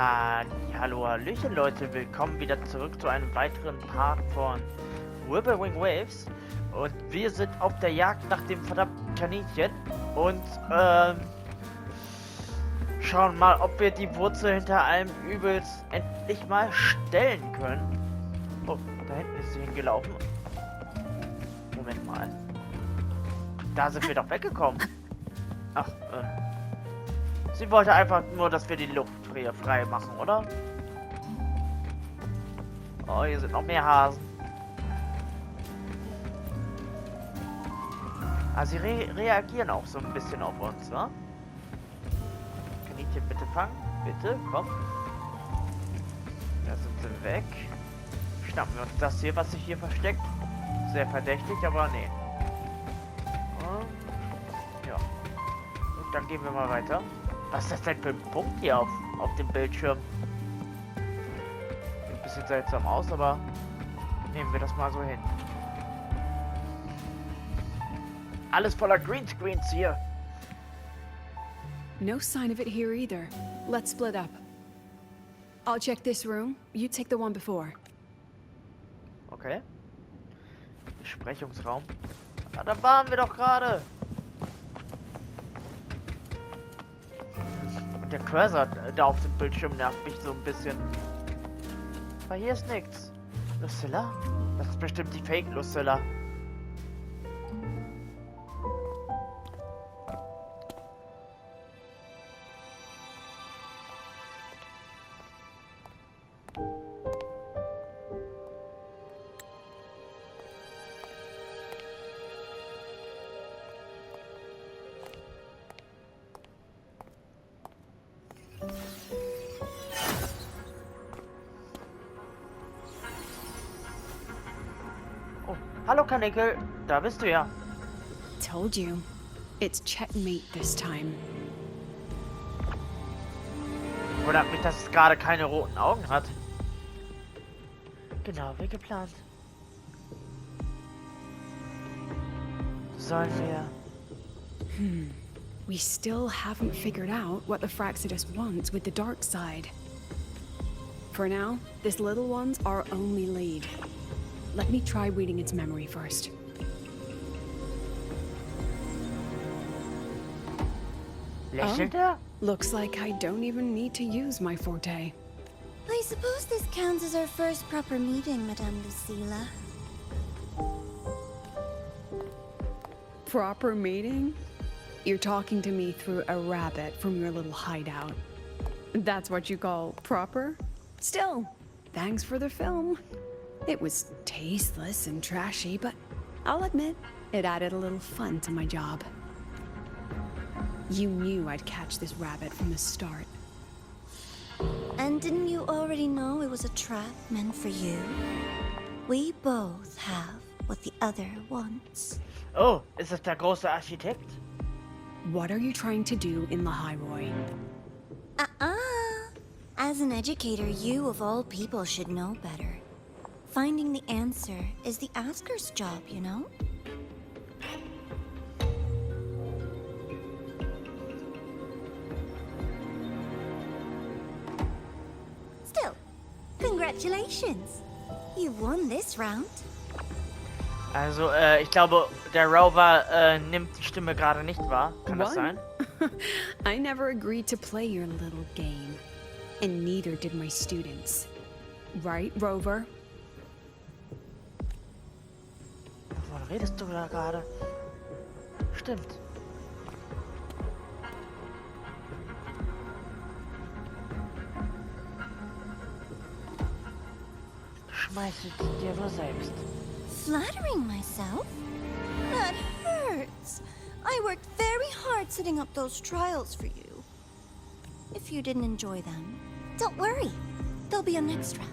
Hallo, hallöchen Leute, willkommen wieder zurück zu einem weiteren Part von Wuthering Waves. Und wir sind auf der Jagd nach dem verdammten Kaninchen und schauen mal, ob wir die Wurzel hinter allem Übels endlich mal stellen können. Oh, da hinten ist sie hingelaufen. Moment mal. Da sind wir doch weggekommen. Ach, sie wollte einfach nur, dass wir die Luft frei machen, oder? Oh, hier sind noch mehr Hasen. Ah, sie reagieren auch so ein bisschen auf uns, ne? Kaninchen bitte fangen. Bitte, komm. Da sind sie weg. Schnappen wir uns das hier, was sich hier versteckt. Sehr verdächtig, aber nee. Ja. Und dann gehen wir mal weiter. Was ist das denn für ein Punkt hier auf dem Bildschirm? Sieht ein bisschen seltsam aus, aber nehmen wir das mal so hin. Alles voller Greenscreens hier. No sign of it here either. Let's split up. I'll check this room. You take the one before. Okay. Besprechungsraum. Ah, da waren wir doch gerade. Der Cursor da auf dem Bildschirm nervt mich so ein bisschen. Aber hier ist nichts. Lucilla? Das ist bestimmt die Fake Lucilla. Hallo Kanickel, da bist du ja. Told you. It's checkmate this time. Wundert mich, dass es gerade keine roten Augen hat. Genau wie geplant. Sollen wir... We still haven't figured out what the Fraxidus wants with the dark side. For now, this little one's our only lead. Let me try reading its memory first. Lächelt er? Looks like I don't even need to use my forte. I suppose this counts as our first proper meeting, Madame Lucilla. Proper meeting? You're talking to me through a rabbit from your little hideout. That's what you call proper? Still, thanks for the film. It was tasteless and trashy, but I'll admit, it added a little fun to my job. You knew I'd catch this rabbit from the start. And didn't you already know it was a trap meant for you? We both have what the other wants. Oh, ist es der große Architekt? What are you trying to do in Lahairoi? As an educator, you of all people should know better. Finding the answer is the asker's job, you know? Still, congratulations. You won this round. Also, ich glaube, der Rover nimmt die Stimme gerade nicht wahr. Kann das sein? I never agreed to play your little game. And neither did my students. Right, Rover? Wovon redest du da gerade? Stimmt. Schmeißelt dir nur selbst. Flattering myself? That hurts. I worked very hard setting up those trials for you. If you didn't enjoy them, don't worry. There'll be a next round.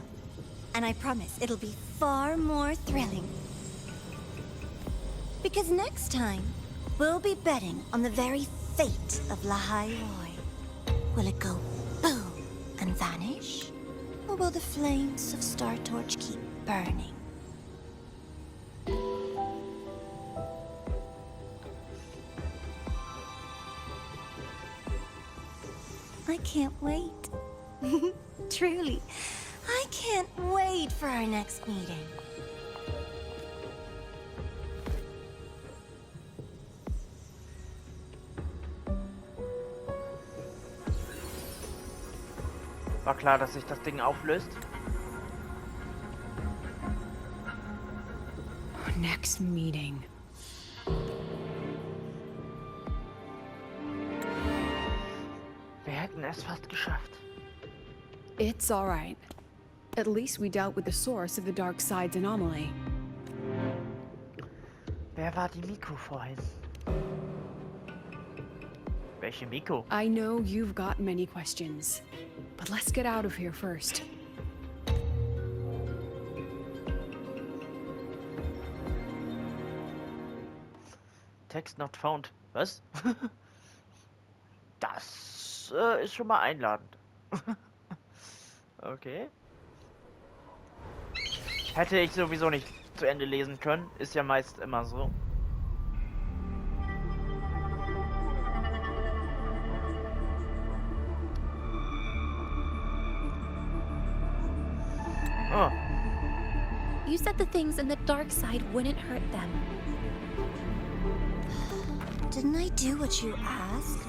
And I promise it'll be far more thrilling. Because next time, we'll be betting on the very fate of Lahairoi. Will it go boom and vanish? Or will the flames of Star Torch keep burning? I can't wait. Truly, I can't wait for our next meeting. War klar, dass sich das Ding auflöst. Next meeting. Wir hätten es fast geschafft. It's all right. At least we dealt with the source of the dark side's anomaly. Wer war die Miko vorhin? Welche Miko? I know you've got many questions, but let's get out of here first. Text not found. Was? Das ist schon mal einladend. Okay. Hätte ich sowieso nicht zu Ende lesen können. Ist ja meist immer so. Oh. You said the things in the dark side wouldn't hurt them. Didn't I do what you asked?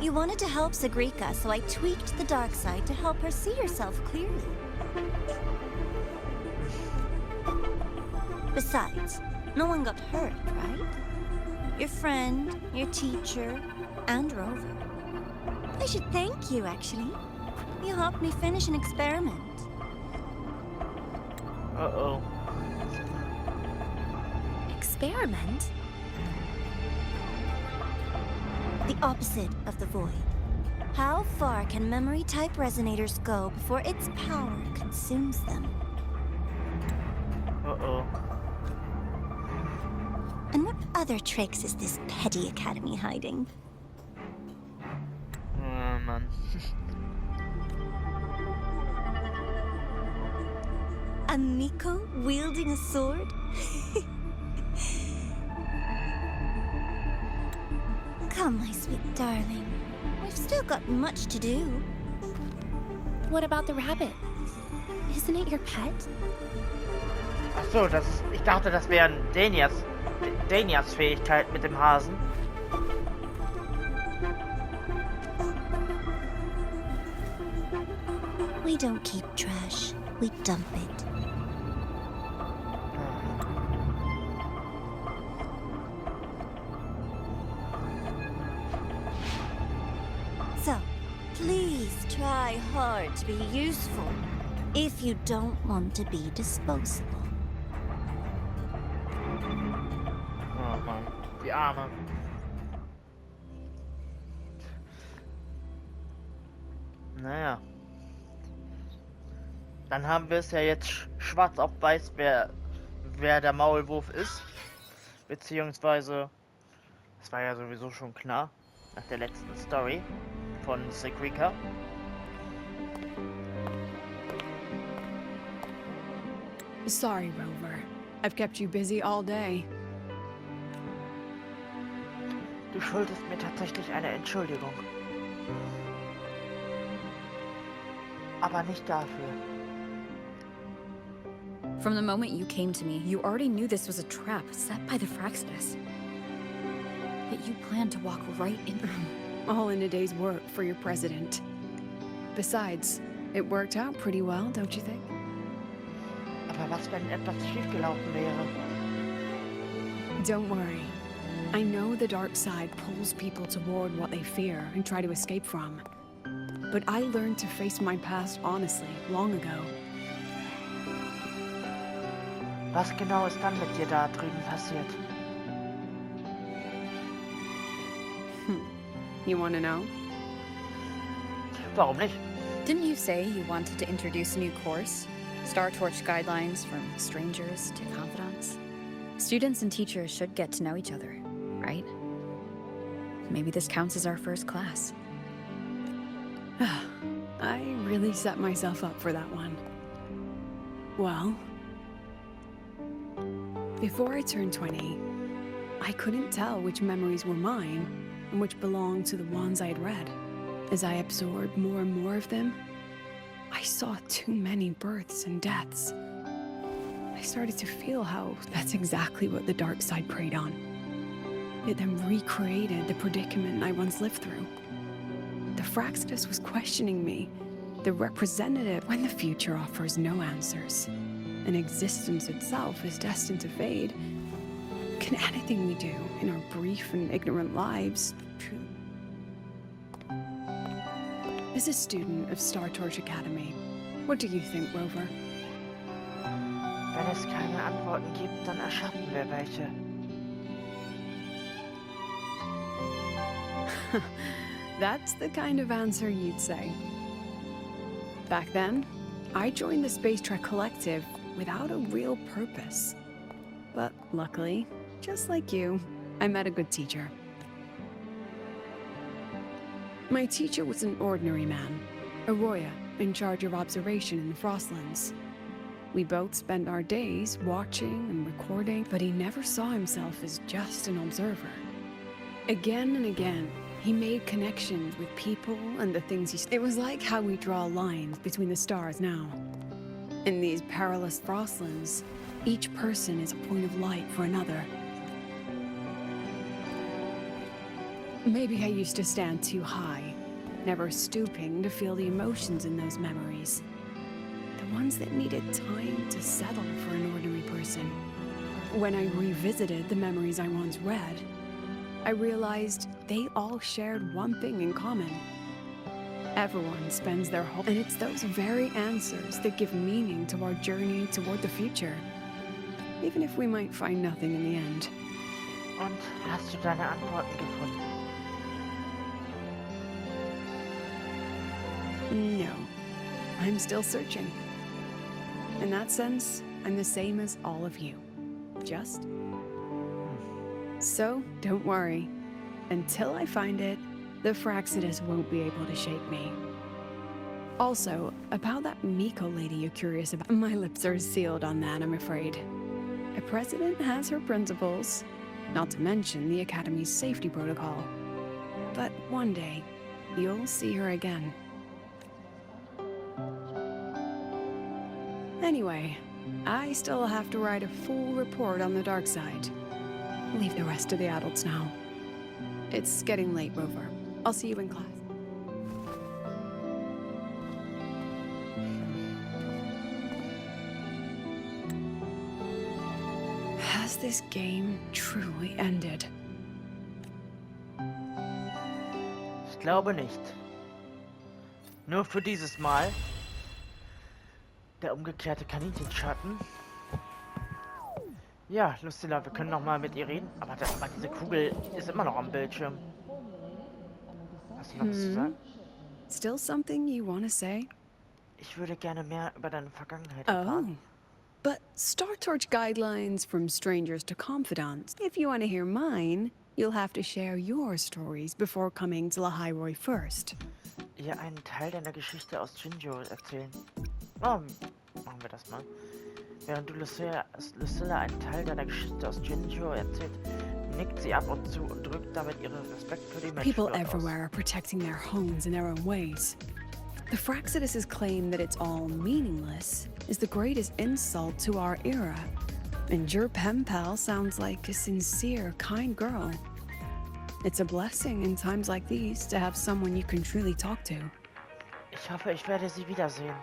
You wanted to help Sagrika, so I tweaked the dark side to help her see herself clearly. Besides, no one got hurt, right? Your friend, your teacher, and Rover. I should thank you, actually. You helped me finish an experiment. Uh-oh. Experiment? The opposite of the void. How far can memory-type resonators go before its power consumes them? Uh-oh. And what other tricks is this petty academy hiding? Oh, Mann. A Miko wielding a sword? Come, my sweet darling. We've still got much to do. What about the rabbit? Isn't it your pet? Ach so, das ist, ich dachte, das wären Danias Fähigkeit mit dem Hasen. We don't keep trash. We dump it. So, please try hard to be useful if you don't want to be disposable. Oh Mann, die Arme. Naja. Dann haben wir es ja jetzt schwarz auf weiß, wer der Maulwurf ist. Beziehungsweise, das war ja sowieso schon klar, nach der letzten Story von Sagrika. Sorry, Rover. I've kept you busy all day. Du schuldest mir tatsächlich eine Entschuldigung. Aber nicht dafür. From the moment you came to me, you already knew this was a trap set by the Fraxness. Yet you planned to walk right in. All in a day's work for your president. Besides, it worked out pretty well, don't you think? Aber was, wenn etwas schiefgelaufen wäre? Don't worry. I know the dark side pulls people toward what they fear and try to escape from. But I learned to face my past honestly long ago. Was genau ist dann mit dir da drüben passiert? You want to know? Warum nicht? Didn't you say you wanted to introduce a new course? Star Torch guidelines from strangers to confidants? Students and teachers should get to know each other, right? Maybe this counts as our first class. I really set myself up for that one. Well, before I turned 20, I couldn't tell which memories were mine and which belonged to the ones I had read. As I absorbed more and more of them, I I saw too many births and deaths. I started to feel how that's exactly what the dark side preyed on. It then recreated the predicament I once lived through. The Fraxidus was questioning me, the representative, when the future offers no answers, and existence itself is destined to fade. Can anything we do in our brief and ignorant lives truly? As a student of Star Torch Academy, what do you think, Rover? Wenn es keine Antworten gibt, dann erschaffen wir welche. That's the kind of answer you'd say. Back then, I joined the Space Trek Collective without a real purpose. But luckily, just like you, I met a good teacher. My teacher was an ordinary man, Arroya, in charge of observation in the Frostlands. We both spent our days watching and recording, but he never saw himself as just an observer. Again and again, he made connections with people and the things he... It was like how we draw lines between the stars now. In these perilous Frostlands, each person is a point of light for another. Maybe I used to stand too high, never stooping to feel the emotions in those memories. The ones that needed time to settle for an ordinary person. When I revisited the memories I once read, I realized they all shared one thing in common. Everyone spends their whole... And it's those very answers that give meaning to our journey toward the future. Even if we might find nothing in the end. Und hast du deine Antworten gefunden? No. I'm still searching. In that sense, I'm the same as all of you. Just... So, don't worry. Until I find it, the Fraxidus won't be able to shake me. Also, about that Miko lady you're curious about, my lips are sealed on that, I'm afraid. A president has her principles, not to mention the Academy's safety protocol. But one day, you'll see her again. Anyway, I still have to write a full report on the dark side. Leave the rest to the adults now. It's getting late, Rover. I'll see you in class. Has this game truly ended? Ich glaube nicht. Nur für dieses Mal. Der umgekehrte Kaninchenschatten. Ja, Lucilla, wir können noch mal mit ihr reden. Aber diese Kugel ist immer noch am Bildschirm. Hast du noch was zu sagen? Still something you want to say? Ich würde gerne mehr über deine Vergangenheit erfahren. Oh. But Star Torch guidelines from strangers to confidants. If you want to hear mine, you'll have to share your stories before coming to Lahairoi first. Ihr einen Teil deiner Geschichte aus Jinjo erzählen. Oh, machen wir das mal. Während du Lucilla einen Teil deiner Geschichte aus Jinjo erzählt, nickt sie ab und zu und drückt damit ihren Respekt für die Menschen People dort everywhere are protecting their homes in their own ways. The Fraxidus' claim that it's all meaningless is the greatest insult to our era. And your pen pal sounds like a sincere, kind girl. It's a blessing in times like these to have someone you can truly talk to. Ich hoffe, ich werde sie wiedersehen.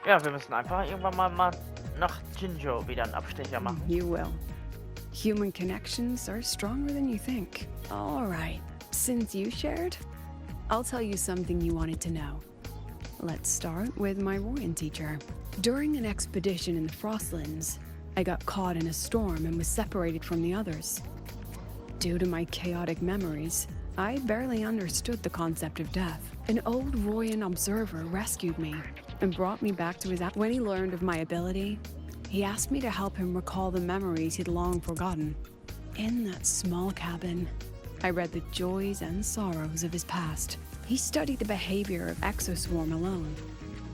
Ja, wir müssen einfach irgendwann mal nach Jinjo wieder einen Abstecher machen. You will. Human connections are stronger than you think. All right, since you shared, I'll tell you something you wanted to know. Let's start with my Royan teacher. During an expedition in the Frostlands, I got caught in a storm and was separated from the others. Due to my chaotic memories, I barely understood the concept of death. An old Royan observer rescued me and brought me back to his... When he learned of my ability, he asked me to help him recall the memories he'd long forgotten. In that small cabin, I read the joys and sorrows of his past. He studied the behavior of Exoswarm alone,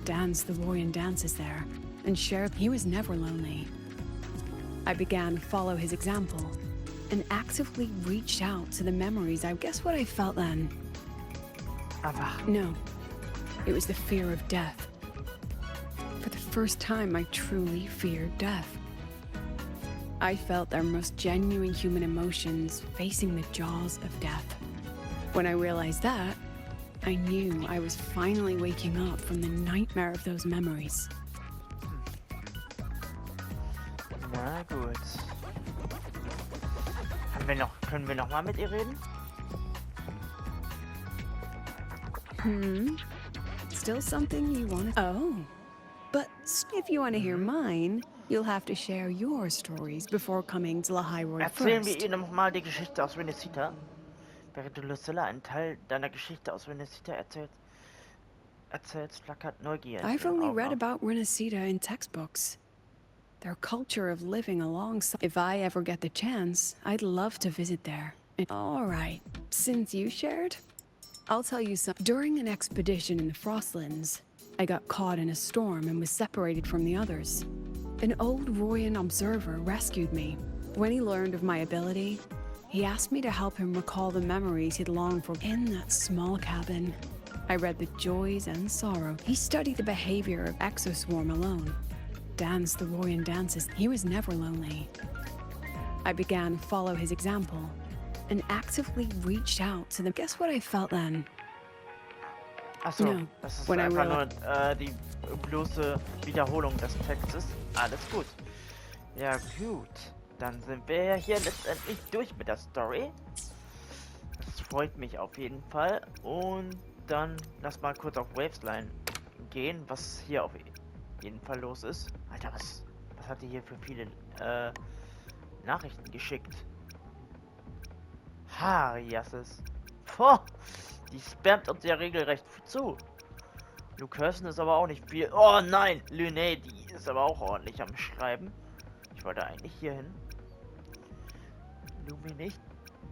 danced the Royan dances there, and shared... He was never lonely. I began to follow his example and actively reached out to the memories. I guess what I felt then? Erwachen. No, it was the fear of death. first time I truly feared death. I felt their most genuine human emotions facing the jaws of death. When I realized that, I knew I was finally waking up from the nightmare of those memories. Na gut. Können wir noch mal mit ihr reden? Still something you want to... Oh. But if you want to hear mine, you'll have to share your stories before coming to Lahairoi Erzählen wir first. ihr noch mal die Geschichte aus Renacita. Während du Lucilla einen Teil deiner Geschichte aus Renacita erzählst, flackert Neugier in I've ihren only Augen read auf. about Renacita in textbooks. Their culture of living alongside... If I ever get the chance, I'd love to visit there. All right, since you shared, I'll tell you some. During an expedition in the Frostlands, I got caught in a storm and was separated from the others. An old Royan observer rescued me. When he learned of my ability, he asked me to help him recall the memories he'd longed for in that small cabin. I read the joys and sorrow. He studied the behavior of Exoswarm alone. Danced the Royan dances. He was never lonely. I began to follow his example and actively reached out to them. Guess what I felt then? Achso, No, das ist when I einfach nur die bloße Wiederholung des Textes. Alles gut. Ja gut, dann sind wir ja hier letztendlich durch mit der Story. Das freut mich auf jeden Fall. Und dann lass mal kurz auf Wavesline gehen, was hier auf jeden Fall los ist. Alter, was hat die hier für viele Nachrichten geschickt? Hariasses. Boah, die spammt uns ja regelrecht zu. Lucurson ist aber auch nicht viel. Oh nein, Lune, die ist aber auch ordentlich am Schreiben. Ich wollte eigentlich hier hin. Lumi nicht.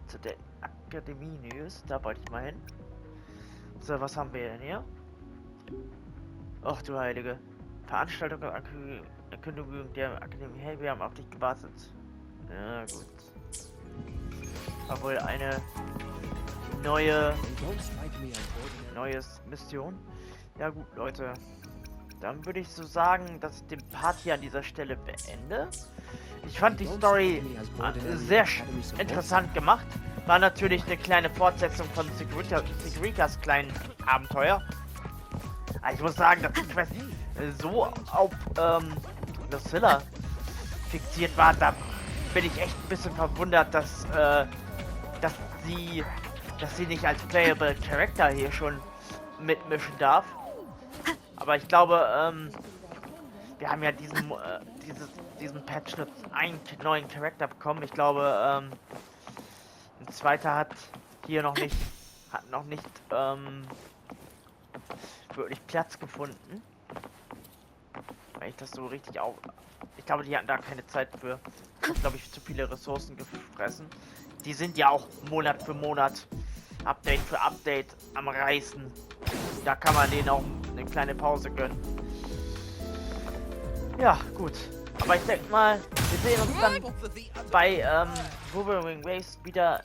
Zu der Akademie News. Da wollte ich mal hin. So, was haben wir denn hier? Ach du Heilige. Veranstaltung und Ankündigung der Akademie. Hey, wir haben auf dich gewartet. Ja, gut. Obwohl eine neues Mission. Ja gut, Leute. Dann würde ich so sagen, dass ich den Part hier an dieser Stelle beende. Ich fand die Story sehr interessant gemacht. War natürlich eine kleine Fortsetzung von Sigrikas kleinen Abenteuer. Aber ich muss sagen, dass die Quest so auf Lucilla fixiert war, da bin ich echt ein bisschen verwundert, dass sie nicht als Playable Character hier schon mitmischen darf. Aber ich glaube, wir haben ja diesen Patch nur einen neuen Charakter bekommen. Ich glaube, ein zweiter hat hier noch nicht wirklich Platz gefunden. Weil ich das so richtig auf. Ich glaube, die hatten da keine Zeit für. Das hat, glaube ich, zu viele Ressourcen gefressen. Die sind ja auch Monat für Monat, Update für Update am Reißen. Da kann man denen auch eine kleine Pause gönnen. Ja, gut. Aber ich denke mal, wir sehen uns dann bei Wuthering wieder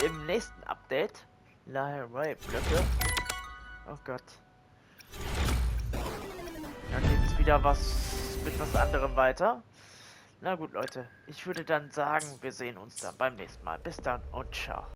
im nächsten Update. Lahairoi Blöcke. Oh Gott. Da geht's wieder mit was anderem weiter. Na gut, Leute. Ich würde dann sagen, wir sehen uns dann beim nächsten Mal. Bis dann und ciao.